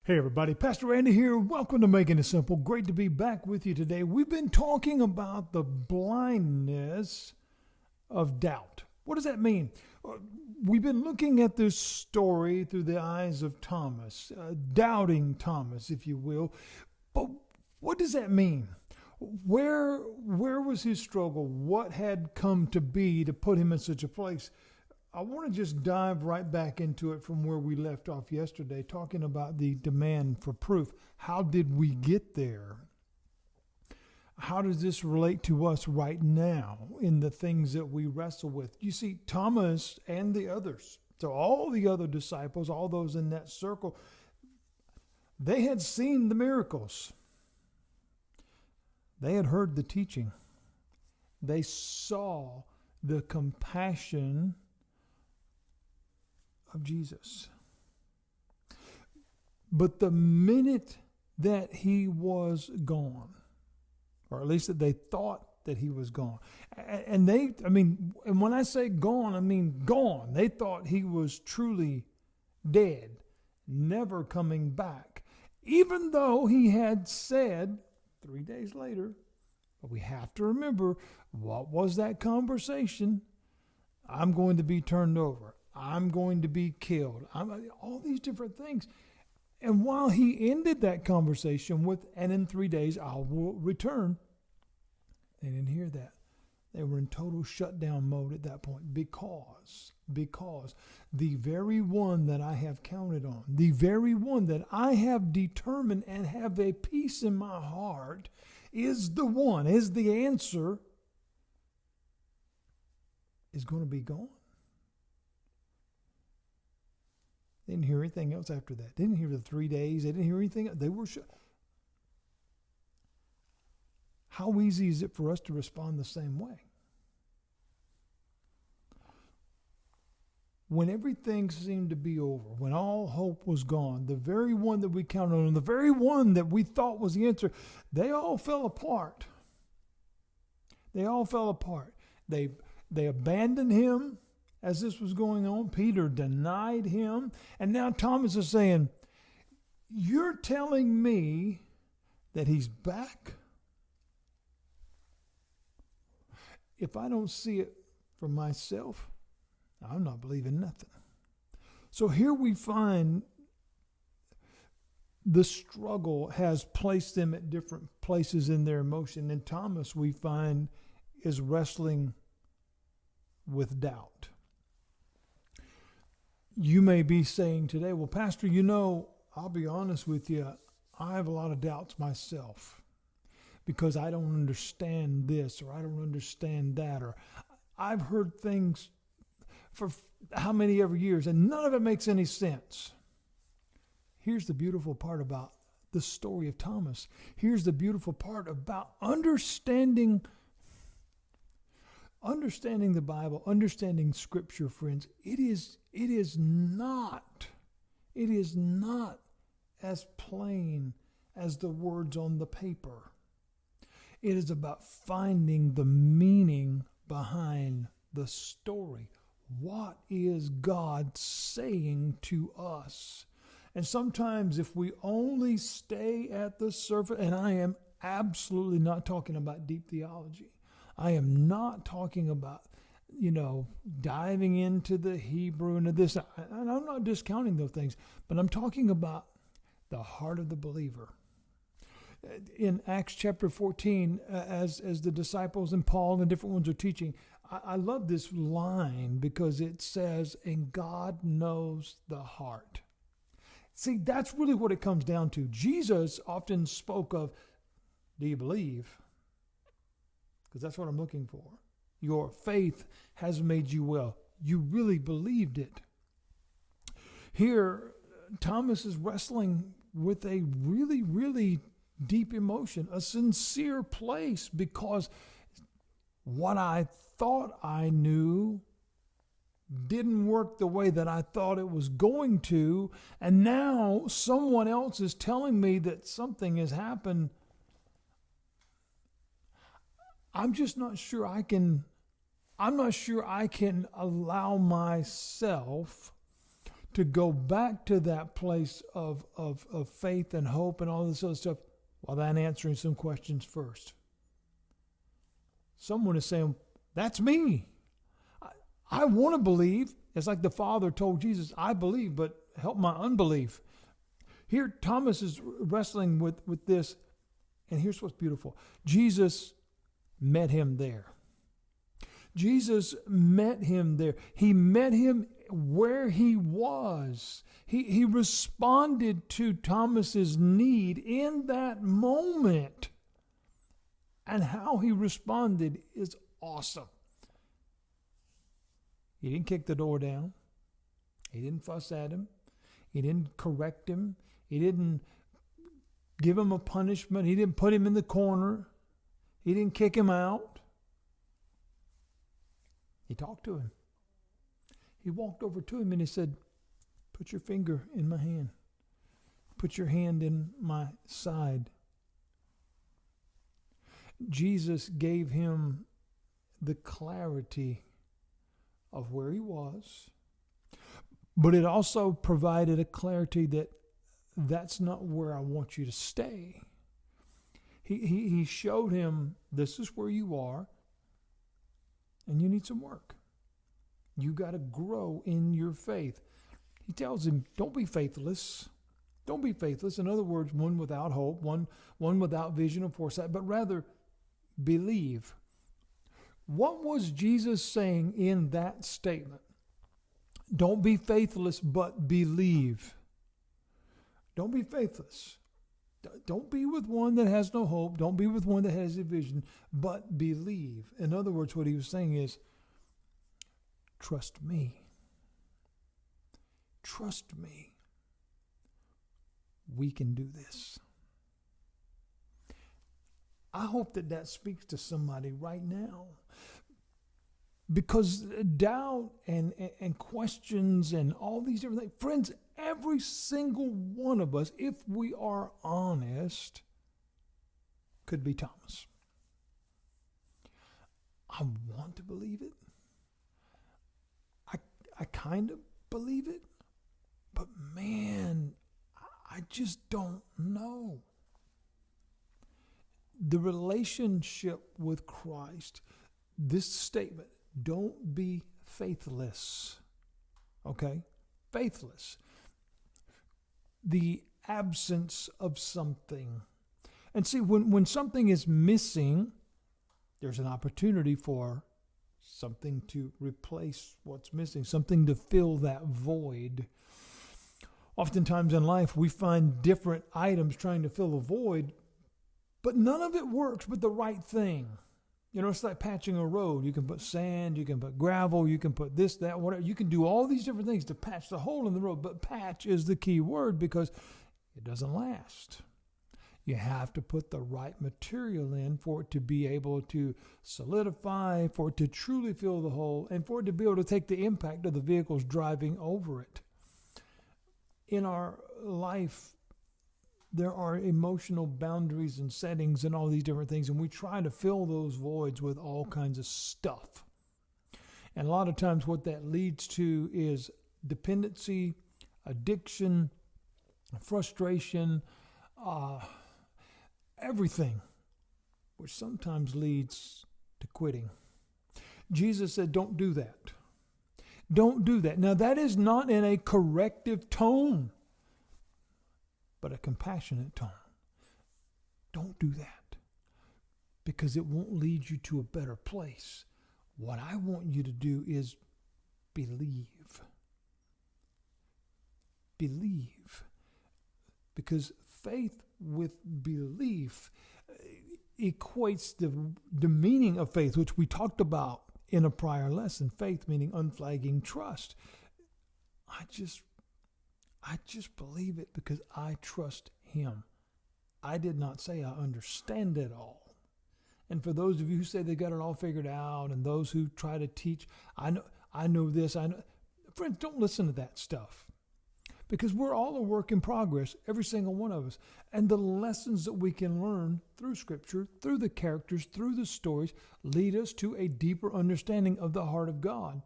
Hey everybody, Pastor Randy here. Welcome to Making It Simple. Great to be back with you today. We've been talking about the blindness of doubt. What does that mean? We've been looking at this story through the eyes of Thomas, doubting Thomas, if you will. But what does that mean? Where was his struggle? What had come to be to put him in such a place? I want to just dive right back into it from where we left off yesterday, talking about the demand for proof. How did we get there? How does this relate to us right now in the things that we wrestle with? You see, Thomas and the others, so all the other disciples, all those in that circle, they had seen the miracles. They had heard the teaching. They saw the compassion of Jesus. But the minute that he was gone, or at least that they thought that he was gone, and when I say gone, I mean gone. They thought he was truly dead, never coming back, even though he had said 3 days later. But we have to remember, what was that conversation? I'm going to be turned over. I'm going to be killed. All these different things. And while he ended that conversation with, and in 3 days I will return, they didn't hear that. They were in total shutdown mode at that point because the very one that I have counted on, the very one that I have determined and have a peace in my heart is the one, is the answer, is going to be gone. They didn't hear anything else after that. They didn't hear the 3 days. They didn't hear anything. They were shut. How easy is it for us to respond the same way? When everything seemed to be over, when all hope was gone, the very one that we counted on, the very one that we thought was the answer, they all fell apart. They all fell apart. They abandoned him. As this was going on, Peter denied him. And now Thomas is saying, you're telling me that he's back? If I don't see it for myself, I'm not believing nothing. So here we find the struggle has placed them at different places in their emotion. And Thomas, we find, is wrestling with doubt. You may be saying today, well, Pastor, I'll be honest with you, I have a lot of doubts myself because I don't understand this or I don't understand that, or I've heard things for how many ever years and none of it makes any sense. Here's the beautiful part about the story of Thomas. Here's the beautiful part about understanding the Bible, understanding Scripture, friends. It is not as plain as the words on the paper. It is about finding the meaning behind the story. What is God saying to us? And sometimes if we only stay at the surface, and I am absolutely not talking about deep theology. I am not talking about, diving into the Hebrew and this. And I'm not discounting those things, but I'm talking about the heart of the believer. In Acts chapter 14, as the disciples and Paul and different ones are teaching, I love this line because it says, and God knows the heart. See, that's really what it comes down to. Jesus often spoke of, do you believe? Because that's what I'm looking for. Your faith has made you well. You really believed it. Here, Thomas is wrestling with a really, really deep emotion, a sincere place, because what I thought I knew didn't work the way that I thought it was going to, and now someone else is telling me that something has happened. I'm not sure I can allow myself to go back to that place of faith and hope and all this other stuff while then answering some questions first. Someone is saying, that's me. I want to believe. It's like the Father told Jesus, I believe, but help my unbelief. Here, Thomas is wrestling with this, and here's what's beautiful. Jesus met him there. Jesus met him there. He met him where he was. He responded to Thomas's need in that moment. And how he responded is awesome. He didn't kick the door down. He didn't fuss at him. He didn't correct him. He didn't give him a punishment. He didn't put him in the corner. He didn't kick him out. He talked to him. He walked over to him and he said, put your finger in my hand. Put your hand in my side. Jesus gave him the clarity of where he was, but it also provided a clarity that that's not where I want you to stay. He showed him, this is where you are, and you need some work. You got to grow in your faith. He tells him, don't be faithless. Don't be faithless. In other words, one without hope, one without vision or foresight, but rather believe. What was Jesus saying in that statement? Don't be faithless, but believe. Don't be faithless. Don't be with one that has no hope. Don't be with one that has a vision, but believe. In other words, what he was saying is, trust me. Trust me. We can do this. I hope that speaks to somebody right now. Because doubt and questions and all these different things, friends, every single one of us, if we are honest, could be Thomas. I want to believe it. I kind of believe it. But man, I just don't know. The relationship with Christ, this statement, don't be faithless. Okay? Faithless. The absence of something. And see, when something is missing, there's an opportunity for something to replace what's missing, something to fill that void. Oftentimes in life, we find different items trying to fill a void, but none of it works but the right thing. You know, it's like patching a road. You can put sand, you can put gravel, you can put this, that, whatever. You can do all these different things to patch the hole in the road, but patch is the key word because it doesn't last. You have to put the right material in for it to be able to solidify, for it to truly fill the hole, and for it to be able to take the impact of the vehicles driving over it. In our life, there are emotional boundaries and settings and all these different things, and we try to fill those voids with all kinds of stuff. And a lot of times what that leads to is dependency, addiction, frustration, everything, which sometimes leads to quitting. Jesus said, don't do that. Don't do that. Now, that is not in a corrective tone, but a compassionate tone. Don't do that because it won't lead you to a better place. What I want you to do is believe. Believe. Because faith with belief equates the meaning of faith, which we talked about in a prior lesson. Faith meaning unflagging trust. I just believe it because I trust Him. I did not say I understand it all. And for those of you who say they got it all figured out, and those who try to teach, I know this, I know. Friends, don't listen to that stuff. Because we're all a work in progress, every single one of us. And the lessons that we can learn through Scripture, through the characters, through the stories, lead us to a deeper understanding of the heart of God.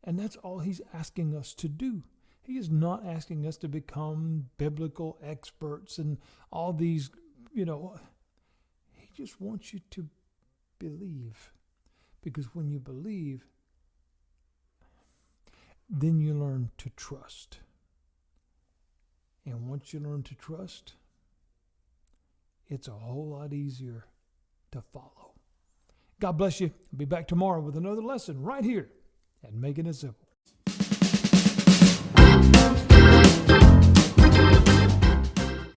And that's all He's asking us to do. He is not asking us to become biblical experts and all these, He just wants you to believe. Because when you believe, then you learn to trust. And once you learn to trust, it's a whole lot easier to follow. God bless you. I'll be back tomorrow with another lesson right here at Making It Simple.